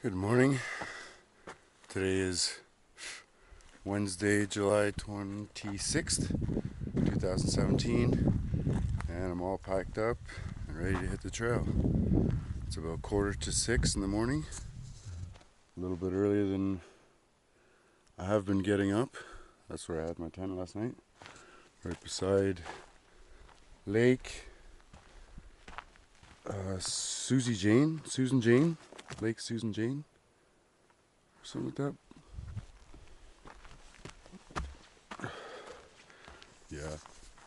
Good morning. Today is Wednesday, July 26th, 2017, and I'm all packed up and ready to hit the trail. It's about 5:45 in the morning, a little bit earlier than I have been getting up. That's where I had my tent last night, right beside Lake Susan Jane, Lake Susan Jane, or something like that. Yeah,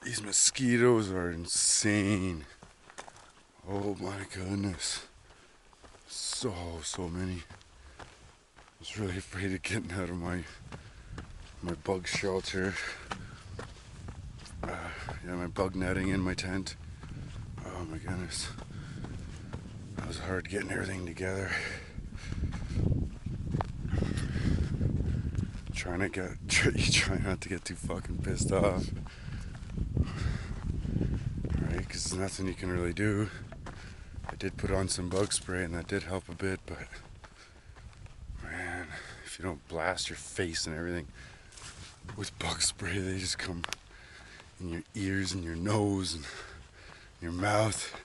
these mosquitoes are insane. Oh my goodness. So many. I was really afraid of getting out of my bug shelter. Yeah, my bug netting in my tent. Oh my goodness. It was hard getting everything together. Try not to get too fucking pissed off. Right, because there's nothing you can really do. I did put on some bug spray and that did help a bit, but man, if you don't blast your face and everything with bug spray, they just come in your ears and your nose and your mouth,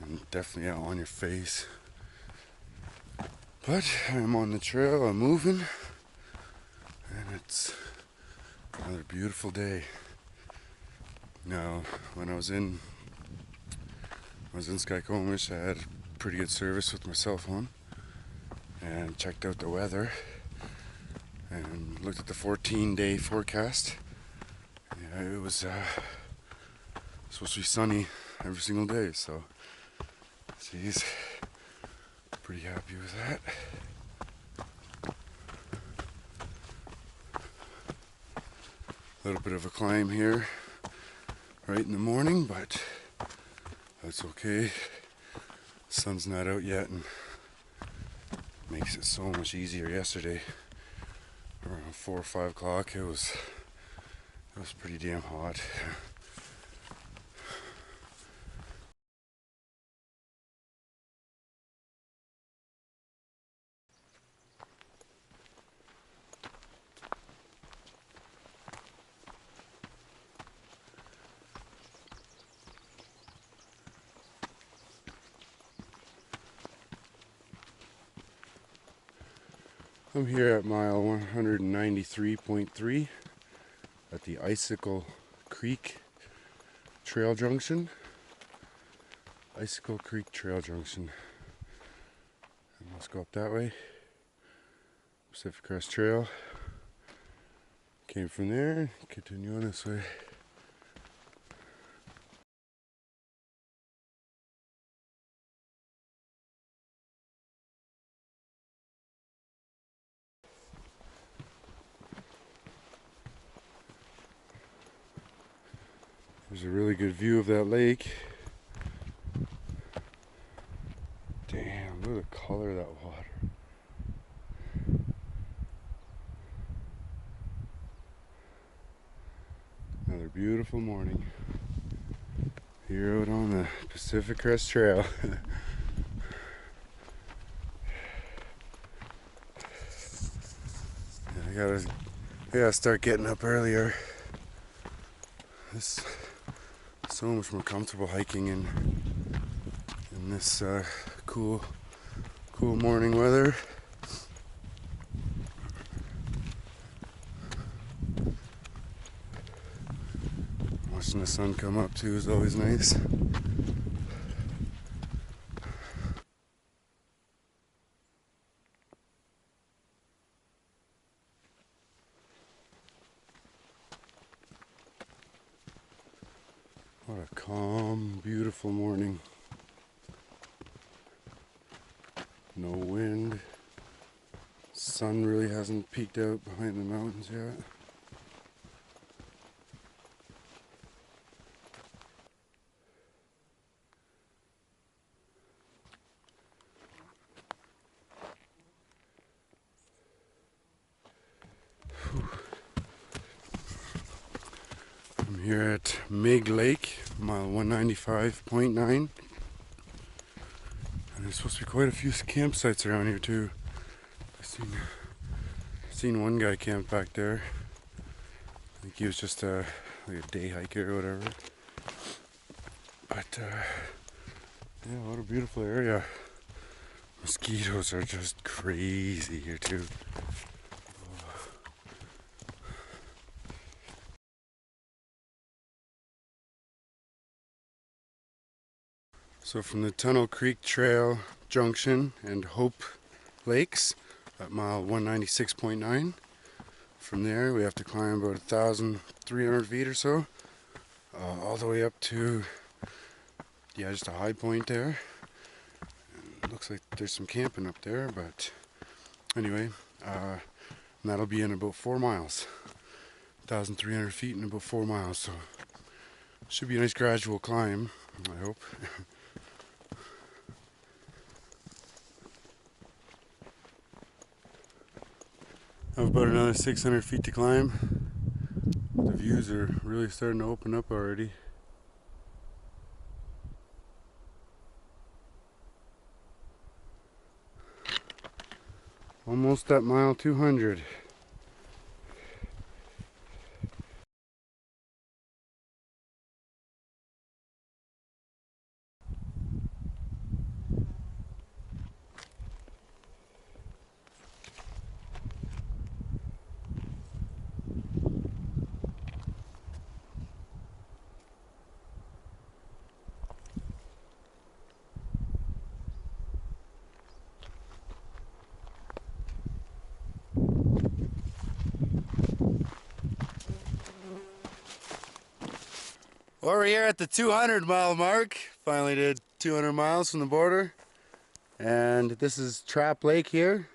and definitely on your face. But I'm on the trail, I'm moving, and it's another beautiful day. Now, when I was in Skycomish, I had pretty good service with my cell phone and checked out the weather and looked at the 14-day forecast. Yeah, it was supposed to be sunny every single day, so geez, pretty happy with that. A little bit of a climb here right in the morning, but that's okay. The sun's not out yet and makes it so much easier. Yesterday around 4 or 5 o'clock it was pretty damn hot. I'm here at mile 193.3 at the Icicle Creek Trail Junction. Icicle Creek Trail Junction. And let's go up that way. Pacific Crest Trail. Came from there, continue on this way. There's a really good view of that lake. Damn, look at the color of that water. Another beautiful morning here out on the Pacific Crest Trail. I gotta start getting up earlier. This so much more comfortable hiking in this cool morning weather. Watching the sun come up too is always nice. What a calm, beautiful morning. No wind. Sun really hasn't peeked out behind the mountains yet. I'm here at Mig Lake, mile 195.9. And there's supposed to be quite a few campsites around here too. I've seen one guy camp back there. I think he was just like a day hiker or whatever. But yeah, what a beautiful area. Mosquitoes are just crazy here too. So from the Tunnel Creek Trail Junction and Hope Lakes at mile 196.9, from there we have to climb about 1,300 feet or so, all the way up to, yeah, just a high point there. And looks like there's some camping up there, but anyway, and that'll be in about 4 miles. 1,300 feet in about 4 miles, so should be a nice gradual climb, I hope. I have about another 600 feet to climb. The views are really starting to open up already. Almost at mile 200. Well, we're here at the 200 mile mark. Finally did 200 miles from the border. And this is Trap Lake here.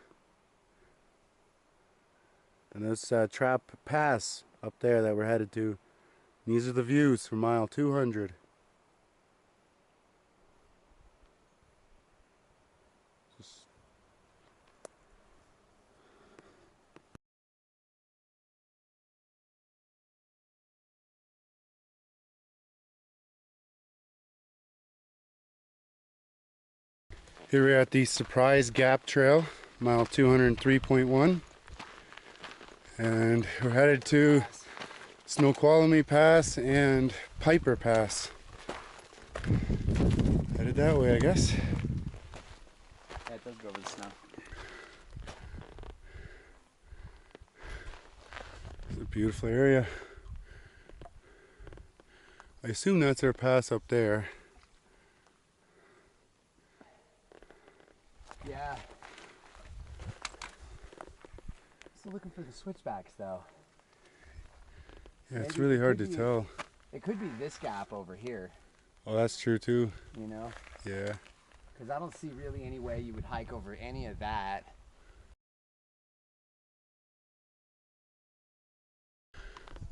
And this Trap Pass up there that we're headed to. And these are the views from mile 200. Here we're at the Surprise Gap Trail, mile 203.1. And we're headed to Snoqualmie Pass and Piper Pass. Headed that way, I guess. Yeah, it does go over the snow. It's a beautiful area. I assume that's our pass up there. Yeah. Still looking for the switchbacks though. Yeah, it's really hard to tell. It could be this gap over here. Oh, that's true too. You know? Yeah. Because I don't see really any way you would hike over any of that.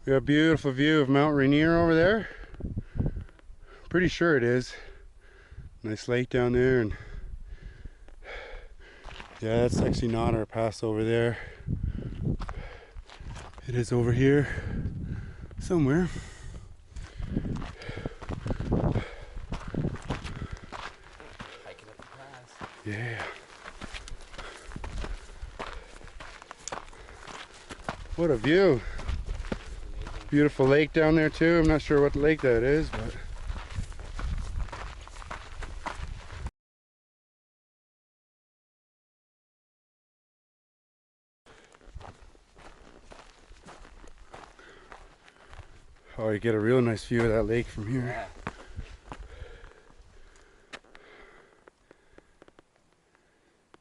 We have a beautiful view of Mount Rainier over there. Pretty sure it is. Nice lake down there, and yeah, that's actually not our pass over there. It is over here somewhere. Hiking up the pass. Yeah. What a view. Beautiful lake down there too. I'm not sure what lake that is, but oh, you get a real nice view of that lake from here. Yeah.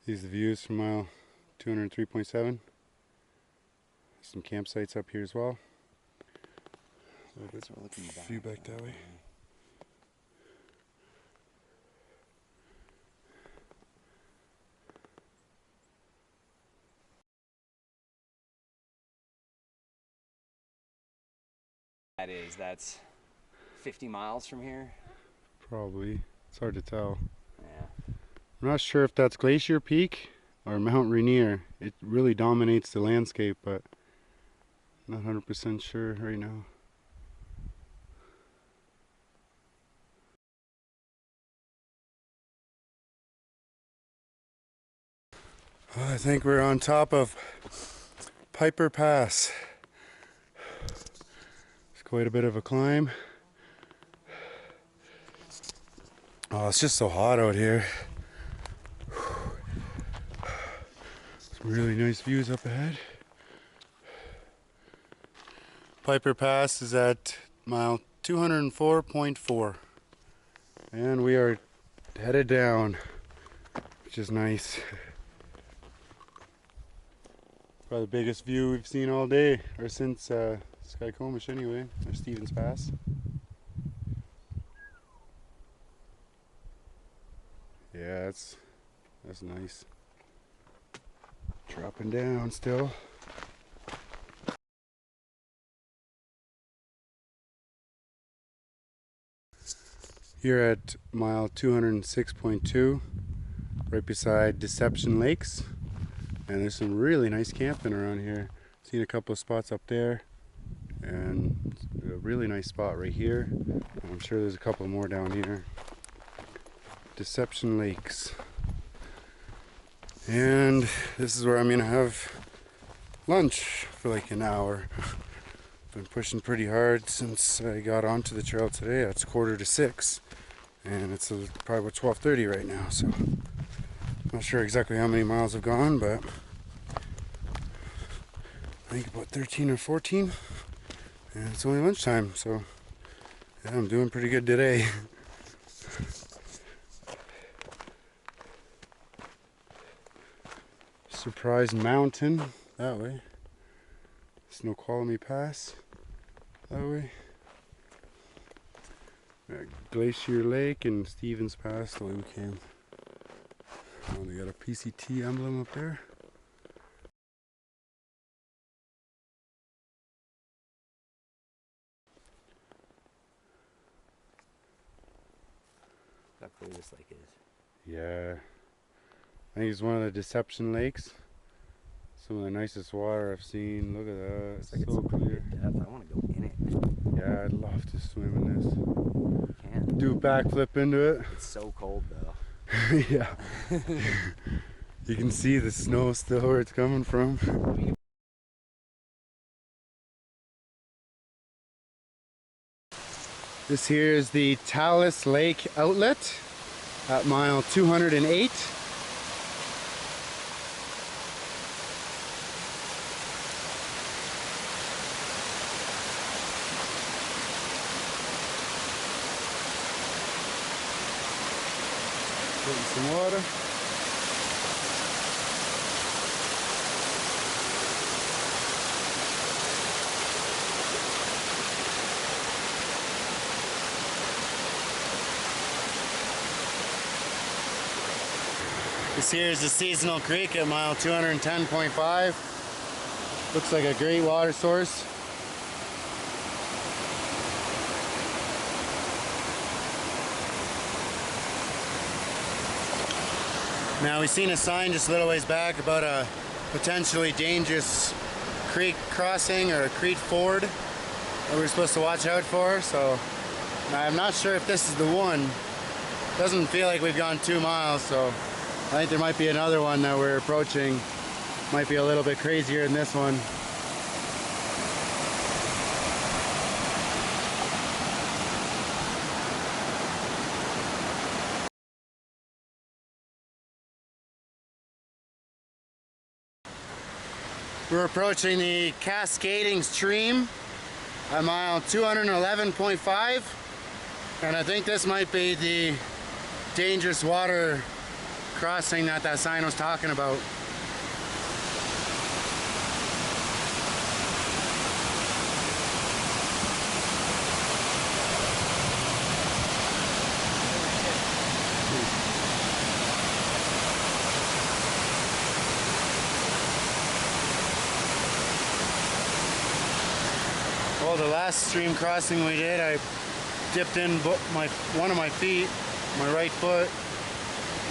These are the views from mile 203.7. Some campsites up here as well. A little bit looking back. view back that way. That's 50 miles from here. Probably. It's hard to tell. Yeah. I'm not sure if that's Glacier Peak or Mount Rainier. It really dominates the landscape, but I'm not 100% sure right now. I think we're on top of Piper Pass. It's quite a bit of a climb. Oh, it's just so hot out here. Some really nice views up ahead. Piper Pass is at mile 204.4. And we are headed down, which is nice. Probably the biggest view we've seen all day, or since Skycomish anyway, or Stevens Pass. Yeah, that's nice. Dropping down still. Here at mile 206.2, right beside Deception Lakes. And there's some really nice camping around here. Seen a couple of spots up there, and a really nice spot right here. I'm sure there's a couple more down here. Deception Lakes. And this is where I'm gonna have lunch for like an hour. Been pushing pretty hard since I got onto the trail today. It's 5:45, and it's probably about 12:30 right now, so not sure exactly how many miles I've gone, but I think about 13 or 14, and it's only lunchtime, so yeah, I'm doing pretty good today. Surprise Mountain that way. Snoqualmie Pass that way. Glacier Lake and Stevens Pass the way we came. Oh, they got a PCT emblem up there. How cool this lake is. Yeah. I think it's one of the Deception Lakes. Some of the nicest water I've seen. Look at that. It's like so it's clear. depth. I want to go in it. Yeah, I'd love to swim in this. Can't. Do a backflip into it. It's so cold though. Yeah. You can see the snow still where it's coming from. This here is the Talus Lake outlet at mile 208. Getting some water. This here is the seasonal creek at mile 210.5. Looks like a great water source. Now we've seen a sign just a little ways back about a potentially dangerous creek crossing or a creek ford that we're supposed to watch out for, so I'm not sure if this is the one. Doesn't feel like we've gone 2 miles, so I think there might be another one that we're approaching. Might be a little bit crazier than this one. We're approaching the cascading stream at mile 211.5, and I think this might be the dangerous water crossing that sign was talking about. Well, the last stream crossing we did, I dipped in one of my feet, my right foot,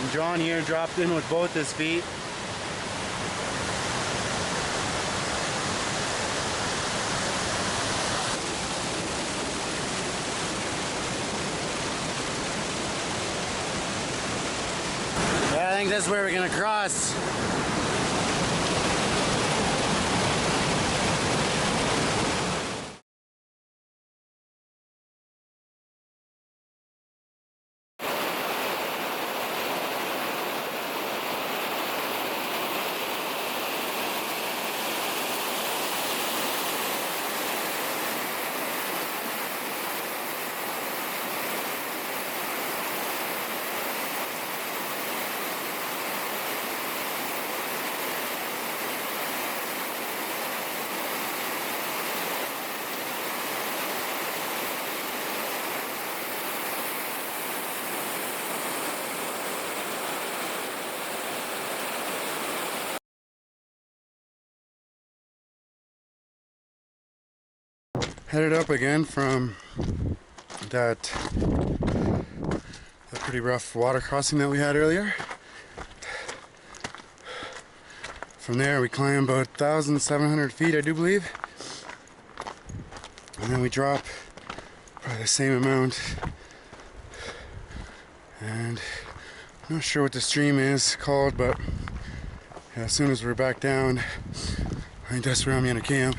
and John here dropped in with both his feet. Yeah, I think this is where we're gonna cross. Headed up again from that pretty rough water crossing that we had earlier. From there we climb about 1,700 feet, I do believe. And then we drop probably the same amount. And I'm not sure what the stream is called, but yeah, as soon as we're back down, I think that's where I'm gonna camp.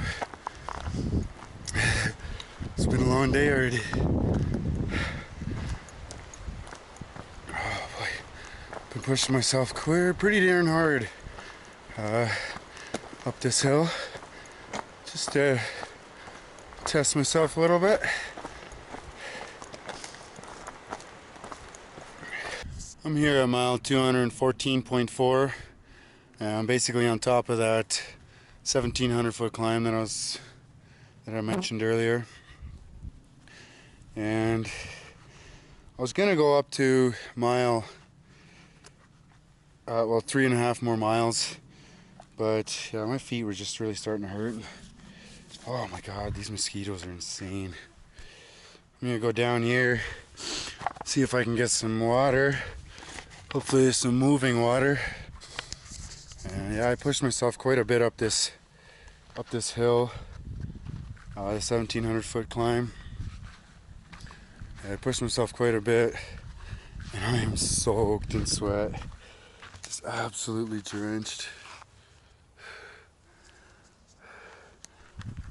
It's been a long day already. Oh boy, been pushing myself pretty darn hard up this hill, just to test myself a little bit. I'm here at mile 214.4. I'm basically on top of that 1,700 foot climb that I mentioned earlier, and I was gonna go up to mile 3.5 more miles, but yeah, my feet were just really starting to hurt. Oh my god, these mosquitoes are insane. I'm gonna go down here, see if I can get some water. Hopefully there's some moving water. And yeah, I pushed myself quite a bit up this hill, the 1,700 foot climb. I pushed myself quite a bit, and I am soaked in sweat, just absolutely drenched.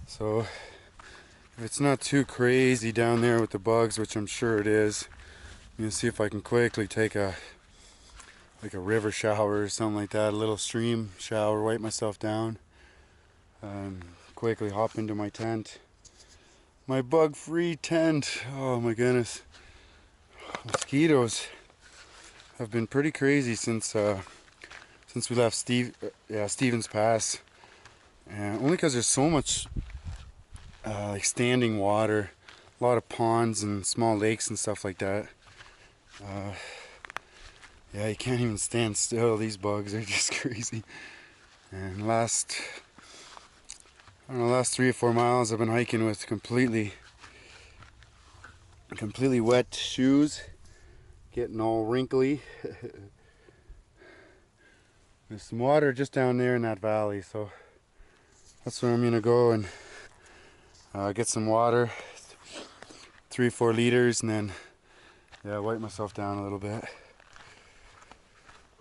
So if it's not too crazy down there with the bugs, which I'm sure it is, I'm gonna see if I can quickly take a river shower or something like that, a little stream shower, wipe myself down, quickly hop into my tent. My bug-free tent. Oh my goodness. Mosquitoes have been pretty crazy since we left Stevens Pass. And only because there's so much like standing water, a lot of ponds and small lakes and stuff like that. Yeah, you can't even stand still. These bugs are just crazy. And last 3 or 4 miles I've been hiking with completely wet shoes, getting all wrinkly. There's some water just down there in that valley, so that's where I'm gonna go and get some water, 3 or 4 liters, and then yeah, wipe myself down a little bit.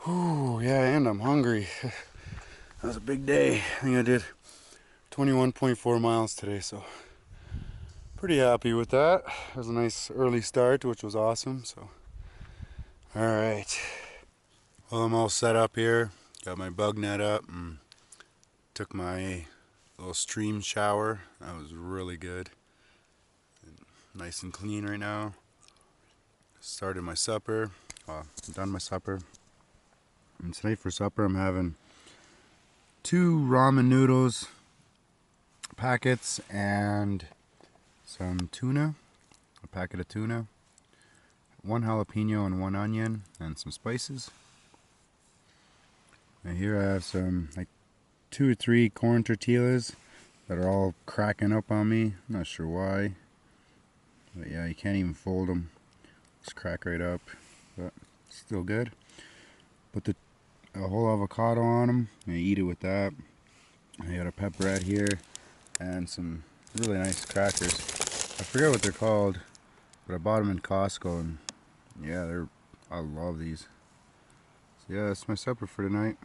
Whew, yeah, and I'm hungry. That was a big day. I think I did 21.4 miles today, so pretty happy with that. It was a nice early start, which was awesome. So, all right. Well, I'm all set up here. Got my bug net up and took my little stream shower. That was really good. Nice and clean right now. Started my supper. Done my supper. And tonight for supper I'm having 2 ramen noodles packets and some tuna, a packet of tuna, 1 jalapeno and 1 onion, and some spices. And here I have some like 2 or 3 corn tortillas that are all cracking up on me. I'm not sure why, but yeah, you can't even fold them. Just crack right up, but still good. Put a whole avocado on them and eat it with that. I got a pepperette here and some really nice crackers. I forget what they're called, but I bought them in Costco, and yeah, I love these. So yeah, that's my supper for tonight.